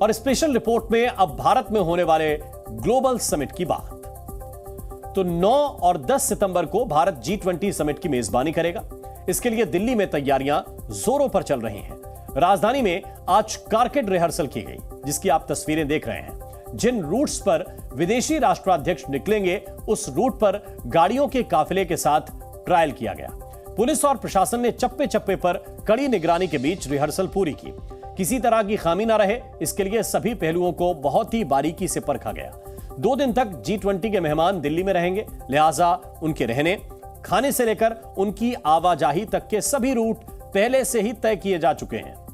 और special report में अब भारत में होने वाले ग्लोबल समिट की बात। तो 9 और 10 सितंबर को भारत G20 समिट की मेजबानी करेगा। इसके लिए दिल्ली में तैयारियां जोरों पर चल रही हैं। राजधानी में आज कारकेड रिहर्सल की गई, जिसकी आप तस्वीरें देख रहे हैं। जिन रूट्स पर विदेशी राष्ट्राध्यक्ष निकलेंगे, उस रूट पर गाड़ियों के काफिले के साथ ट्रायल किया गया। पुलिस और प्रशासन ने चप्पे चप्पे पर कड़ी निगरानी के बीच रिहर्सल पूरी की। किसी तरह की खामी ना रहे, इसके लिए सभी पहलुओं को बहुत ही बारीकी से परखा गया। 2 दिन तक G20 के मेहमान दिल्ली में रहेंगे, लिहाजा उनके रहने, खाने से लेकर उनकी आवाजाही तक के सभी रूट पहले से ही तय किए जा चुके हैं।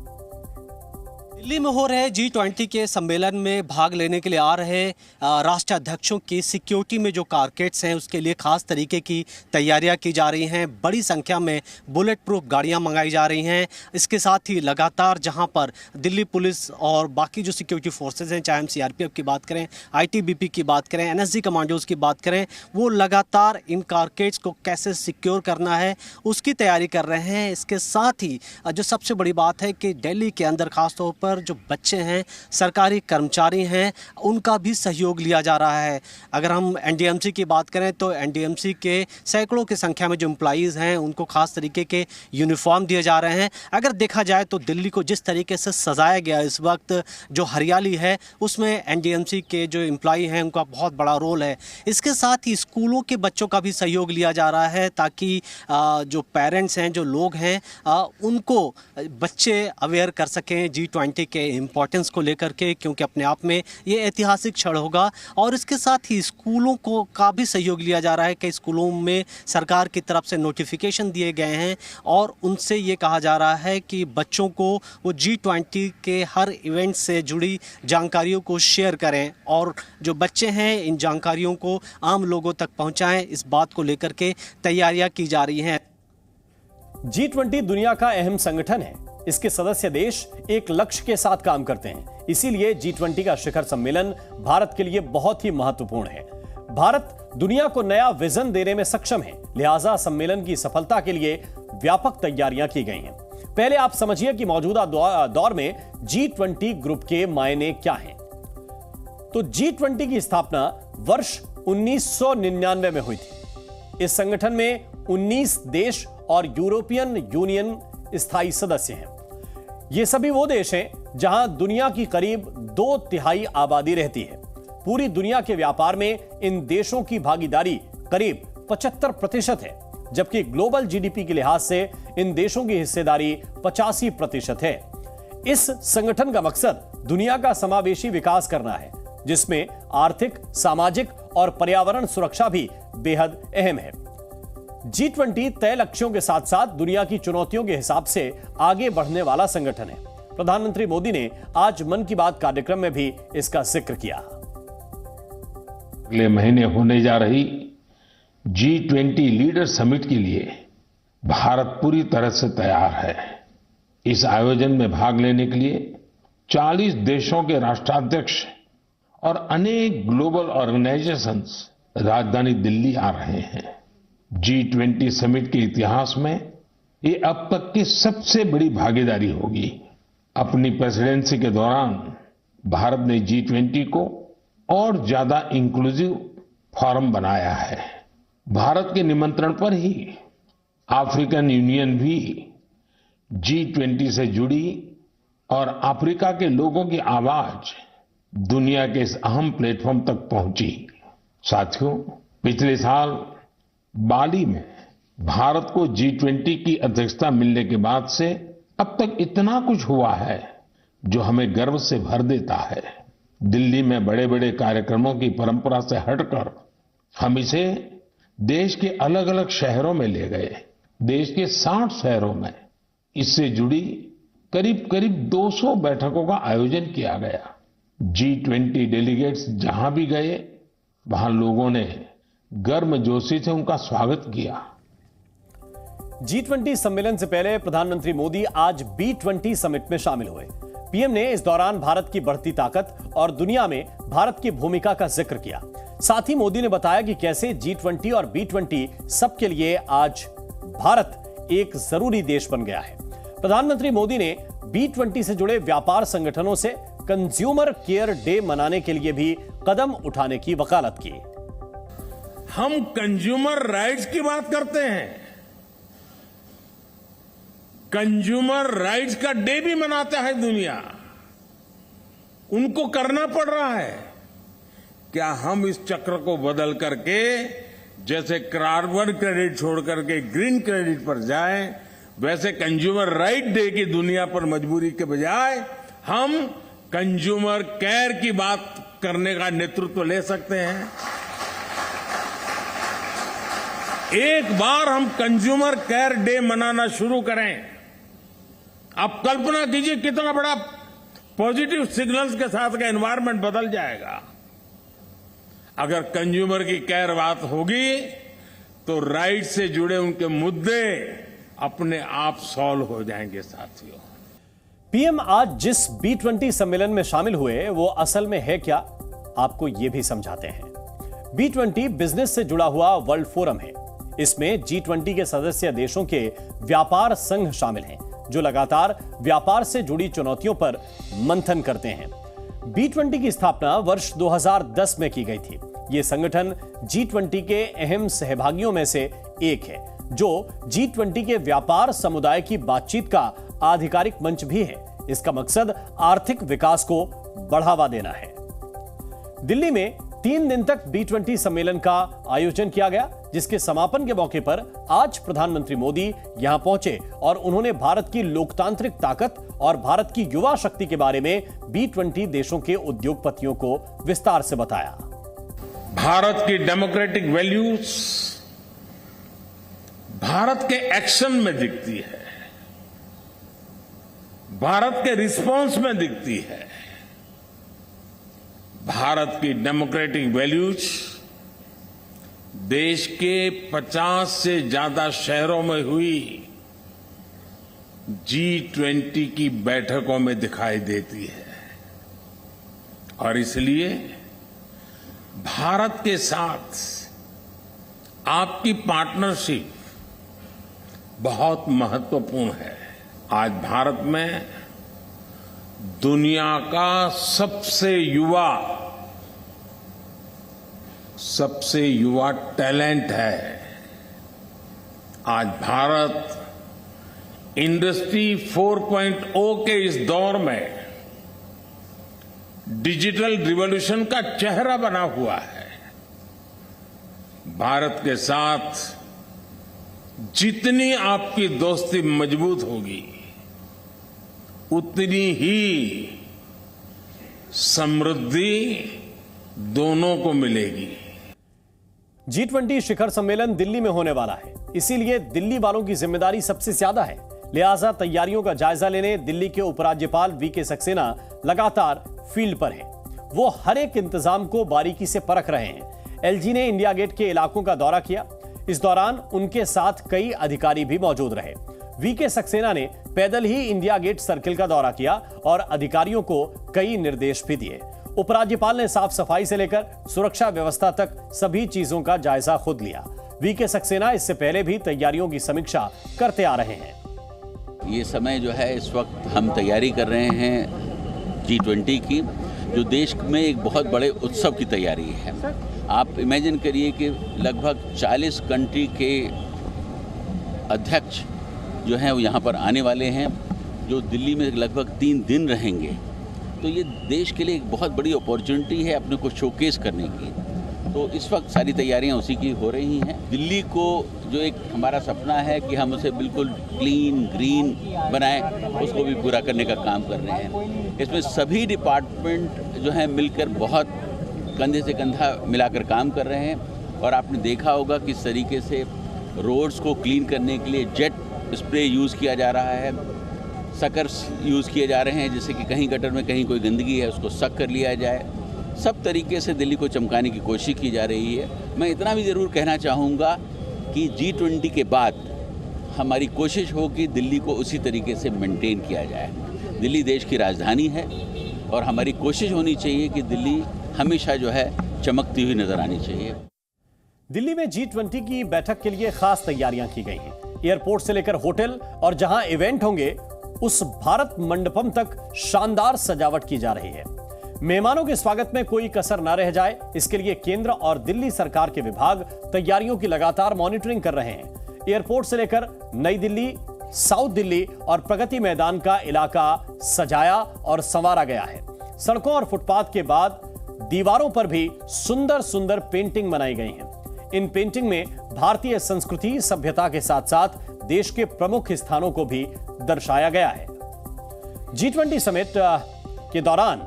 दिल्ली में हो रहे G20 के सम्मेलन में भाग लेने के लिए आ रहे राष्ट्राध्यक्षों की सिक्योरिटी में जो कारकेड्स हैं, उसके लिए खास तरीके की तैयारियां की जा रही हैं। बड़ी संख्या में बुलेट प्रूफ गाड़ियां मंगाई जा रही हैं। इसके साथ ही लगातार जहां पर दिल्ली पुलिस और बाकी जो सिक्योरिटी फोर्सेज हैं, चाहे हम CRPF की बात करें, ITBP की बात करें, NSG कमांडोज की बात करें, वो लगातार इन कारकेड्स को कैसे सिक्योर करना है उसकी तैयारी कर रहे हैं। इसके साथ ही जो सबसे बड़ी बात है कि दिल्ली के अंदर खासतौर पर जो बच्चे हैं, सरकारी कर्मचारी हैं, उनका भी सहयोग लिया जा रहा है। अगर हम NDMC की बात करें तो NDMC के सैकड़ों की संख्या में जो एम्प्लॉइज़ हैं, उनको खास तरीके के यूनिफॉर्म दिए जा रहे हैं। अगर देखा जाए तो दिल्ली को जिस तरीके से सजाया गया इस वक्त, जो हरियाली है, उसमें NDMC के जो एम्प्लॉई हैं उनका बहुत बड़ा रोल है। इसके साथ ही स्कूलों के बच्चों का भी सहयोग लिया जा रहा है, ताकि जो पेरेंट्स हैं, जो लोग हैं, उनको बच्चे अवेयर कर सकें G20 के इम्पोर्टेंस को लेकर के, क्योंकि अपने आप में ये ऐतिहासिक क्षण होगा। और इसके साथ ही स्कूलों को का भी सहयोग लिया जा रहा है कि स्कूलों में सरकार की तरफ से नोटिफिकेशन दिए गए हैं और उनसे ये कहा जा रहा है कि बच्चों को वो G20 के हर इवेंट से जुड़ी जानकारियों को शेयर करें और जो बच्चे हैं इन जानकारियों को आम लोगों तक पहुंचाएं। इस बात को लेकर के तैयारियां की जा रही हैं। G20 दुनिया का अहम संगठन है। इसके सदस्य देश एक लक्ष्य के साथ काम करते हैं। इसीलिए G20 का शिखर सम्मेलन भारत के लिए बहुत ही महत्वपूर्ण है। भारत दुनिया को नया विजन देने में सक्षम है, लिहाजा सम्मेलन की सफलता के लिए व्यापक तैयारियां की गई हैं। पहले आप समझिए कि मौजूदा दौर में G20 ग्रुप के मायने क्या हैं। तो G20 की स्थापना वर्ष 1999 में हुई थी। इस संगठन में 19 देश और यूरोपियन यूनियन स्थायी सदस्य हैं। ये सभी वो देश हैं जहां दुनिया की करीब 2/3 आबादी रहती है। पूरी दुनिया के व्यापार में इन देशों की भागीदारी करीब 75% है, जबकि ग्लोबल GDP के लिहाज से इन देशों की हिस्सेदारी 85% है। इस संगठन का मकसद दुनिया का समावेशी विकास करना है, जिसमें आर्थिक, सामाजिक और पर्यावरण सुरक्षा भी बेहद अहम है। G20 तय लक्ष्यों के साथ साथ दुनिया की चुनौतियों के हिसाब से आगे बढ़ने वाला संगठन है। प्रधानमंत्री मोदी ने आज मन की बात कार्यक्रम में भी इसका जिक्र किया। अगले महीने होने जा रही G20 लीडर समिट के लिए भारत पूरी तरह से तैयार है। इस आयोजन में भाग लेने के लिए 40 देशों के राष्ट्राध्यक्ष और अनेक ग्लोबल ऑर्गेनाइजेशंस राजधानी दिल्ली आ रहे हैं। G20 समिट के इतिहास में ये अब तक की सबसे बड़ी भागीदारी होगी। अपनी प्रेसिडेंसी के दौरान भारत ने G20 को और ज्यादा इंक्लूसिव फोरम बनाया है। भारत के निमंत्रण पर ही अफ्रीकन यूनियन भी G20 से जुड़ी और अफ्रीका के लोगों की आवाज दुनिया के इस अहम प्लेटफॉर्म तक पहुंची। साथियों, पिछले साल बाली में भारत को G20 की अध्यक्षता मिलने के बाद से अब तक इतना कुछ हुआ है जो हमें गर्व से भर देता है। दिल्ली में बड़े बड़े कार्यक्रमों की परंपरा से हटकर हम इसे देश के अलग अलग शहरों में ले गए। देश के 60 शहरों में इससे जुड़ी करीब करीब 200 बैठकों का आयोजन किया गया। G20 डेलीगेट्स जहां भी गए, वहां लोगों ने गर्मजोशी से उनका स्वागत किया। G20 सम्मेलन से पहले प्रधानमंत्री मोदी आज B20 समिट में शामिल हुए। पीएम ने इस दौरान भारत की बढ़ती ताकत और दुनिया में भारत की भूमिका का जिक्र किया। साथ ही मोदी ने बताया कि कैसे G20 और B20 सबके लिए आज भारत एक जरूरी देश बन गया है। प्रधानमंत्री मोदी ने B20 से जुड़े व्यापार संगठनों से कंज्यूमर केयर डे मनाने के लिए भी कदम उठाने की वकालत की। हम कंज्यूमर राइट्स की बात करते हैं, कंज्यूमर राइट्स का डे भी मनाता है दुनिया, उनको करना पड़ रहा है। क्या हम इस चक्र को बदल करके जैसे कार्बन क्रेडिट छोड़ करके ग्रीन क्रेडिट पर जाएं, वैसे कंज्यूमर राइट डे की दुनिया पर मजबूरी के बजाय हम कंज्यूमर केयर की बात करने का नेतृत्व ले सकते हैं। एक बार हम कंज्यूमर केयर डे मनाना शुरू करें, आप कल्पना कीजिए कितना बड़ा पॉजिटिव सिग्नल्स के साथ का एनवायरनमेंट बदल जाएगा। अगर कंज्यूमर की केयर बात होगी तो राइट से जुड़े उनके मुद्दे अपने आप सॉल्व हो जाएंगे। साथियों, पीएम आज जिस B20 सम्मेलन में शामिल हुए वो असल में है क्या, आपको यह भी समझाते हैं। B20 बिजनेस से जुड़ा हुआ वर्ल्ड फोरम है। इसमें G20 के सदस्य देशों के व्यापार संघ शामिल हैं, जो लगातार व्यापार से जुड़ी चुनौतियों पर मंथन करते हैं। B20 की स्थापना वर्ष 2010 में की गई थी। यह संगठन G20 के अहम सहभागियों में से एक है, जो G20 के व्यापार समुदाय की बातचीत का आधिकारिक मंच भी है। इसका मकसद आर्थिक विकास को बढ़ावा देना है। दिल्ली में 3 दिन तक B20 सम्मेलन का आयोजन किया गया, जिसके समापन के मौके पर आज प्रधानमंत्री मोदी यहां पहुंचे और उन्होंने भारत की लोकतांत्रिक ताकत और भारत की युवा शक्ति के बारे में B20 देशों के उद्योगपतियों को विस्तार से बताया। भारत की डेमोक्रेटिक वैल्यूज भारत के एक्शन में दिखती है, भारत के रिस्पांस में दिखती है। भारत की डेमोक्रेटिक वैल्यूज देश के 50 से ज्यादा शहरों में हुई G20 की बैठकों में दिखाई देती है और इसलिए भारत के साथ आपकी पार्टनरशिप बहुत महत्वपूर्ण है। आज भारत में दुनिया का सबसे युवा टैलेंट है। आज भारत इंडस्ट्री 4.0 के इस दौर में डिजिटल रिवॉल्यूशन का चेहरा बना हुआ है। भारत के साथ जितनी आपकी दोस्ती मजबूत होगी, उतनी ही समृद्धि दोनों को मिलेगी। G20 शिखर सम्मेलन दिल्ली में होने वाला है, इसीलिए दिल्ली वालों की जिम्मेदारी सबसे ज्यादा है। लिहाजा तैयारियों का जायजा लेने दिल्ली के उपराज्यपाल वीके सक्सेना लगातार फील्ड पर हैं। वो हर एक इंतजाम को बारीकी से परख रहे हैं। एलजी ने इंडिया गेट के इलाकों का दौरा किया। इस दौरान उनके साथ कई अधिकारी भी मौजूद रहे। वीके सक्सेना ने पैदल ही इंडिया गेट सर्किल का दौरा किया और अधिकारियों को कई निर्देश भी दिए। उपराज्यपाल ने साफ सफाई से लेकर सुरक्षा व्यवस्था तक सभी चीजों का जायजा खुद लिया। वीके सक्सेना इससे पहले भी तैयारियों की समीक्षा करते आ रहे हैं। ये समय जो है, इस वक्त हम तैयारी कर रहे हैं G20 की, जो देश में एक बहुत बड़े उत्सव की तैयारी है। आप इमेजिन करिए कि लगभग 40 कंट्री के अध्यक्ष जो हैं वो यहाँ पर आने वाले हैं, जो दिल्ली में लगभग 3 दिन रहेंगे। तो ये देश के लिए एक बहुत बड़ी अपॉर्चुनिटी है अपने को शोकेस करने की। तो इस वक्त सारी तैयारियां उसी की हो रही हैं। दिल्ली को जो एक हमारा सपना है कि हम उसे बिल्कुल क्लीन ग्रीन बनाएं, उसको भी पूरा करने का काम कर रहे हैं। इसमें सभी डिपार्टमेंट जो हैं मिलकर बहुत कंधे से कंधा मिलाकर काम कर रहे हैं। और आपने देखा होगा किस तरीके से रोड्स को क्लीन करने के लिए जेट स्प्रे यूज़ किया जा रहा है, सकर्स यूज़ किए जा रहे हैं, जैसे कि कहीं गटर में कहीं कोई गंदगी है उसको सक कर लिया जाए। सब तरीके से दिल्ली को चमकाने की कोशिश की जा रही है। मैं इतना भी ज़रूर कहना चाहूँगा कि G20 के बाद हमारी कोशिश हो कि दिल्ली को उसी तरीके से मेंटेन किया जाए। दिल्ली देश की राजधानी है और हमारी कोशिश होनी चाहिए कि दिल्ली हमेशा जो है चमकती हुई नजर आनी चाहिए। दिल्ली में G20 की बैठक के लिए खास तैयारियां की गई हैं। एयरपोर्ट से लेकर होटल और जहां इवेंट होंगे उस भारत मंडपम तक शानदार सजावट की जा रही है। मेहमानों के स्वागत में कोई कसर न रह जाए, इसके लिए केंद्र और दिल्ली सरकार के विभाग तैयारियों की लगातार मॉनिटरिंग कर रहे हैं। एयरपोर्ट से लेकर नई दिल्ली, साउथ दिल्ली और प्रगति मैदान का इलाका सजाया और संवारा गया है। सड़कों और फुटपाथ के बाद दीवारों पर भी सुंदर सुंदर पेंटिंग बनाई गई हैं। इन पेंटिंग में भारतीय संस्कृति, सभ्यता के साथ साथ देश के प्रमुख स्थानों को भी दर्शाया गया है। G20 समिट के दौरान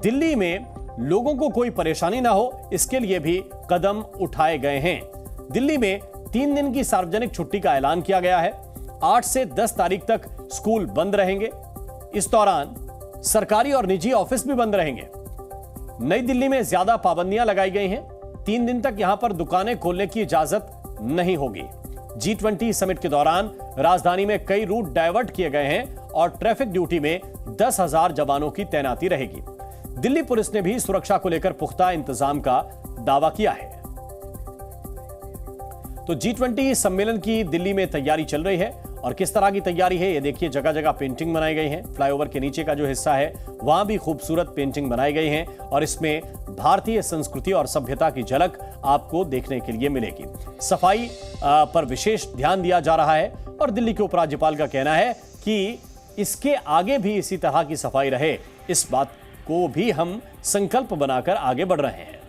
दिल्ली में लोगों को कोई परेशानी ना हो, इसके लिए भी कदम उठाए गए हैं। दिल्ली में 3 दिन की सार्वजनिक छुट्टी का ऐलान किया गया है। 8 से 10 तारीख तक स्कूल बंद रहेंगे। इस दौरान सरकारी और निजी ऑफिस भी बंद रहेंगे। नई दिल्ली में ज्यादा पाबंदियां लगाई गई हैं। 3 दिन तक यहां पर दुकानें खोलने की इजाजत नहीं होगी। G20 समिट के दौरान राजधानी में कई रूट डायवर्ट किए गए हैं और ट्रैफिक ड्यूटी में 10,000 जवानों की तैनाती रहेगी। दिल्ली पुलिस ने भी सुरक्षा को लेकर पुख्ता इंतजाम का दावा किया है। तो G20 सम्मेलन की दिल्ली में तैयारी चल रही है और किस तरह की तैयारी है ये देखिए। जगह जगह पेंटिंग बनाई गई है। फ्लाईओवर के नीचे का जो हिस्सा है वहां भी खूबसूरत पेंटिंग बनाई गई है और इसमें भारतीय संस्कृति और सभ्यता की झलक आपको देखने के लिए मिलेगी। सफाई पर विशेष ध्यान दिया जा रहा है और दिल्ली के उपराज्यपाल का कहना है कि इसके आगे भी इसी तरह की सफाई रहे। इस बात को भी हम संकल्प बनाकर आगे बढ़ रहे हैं।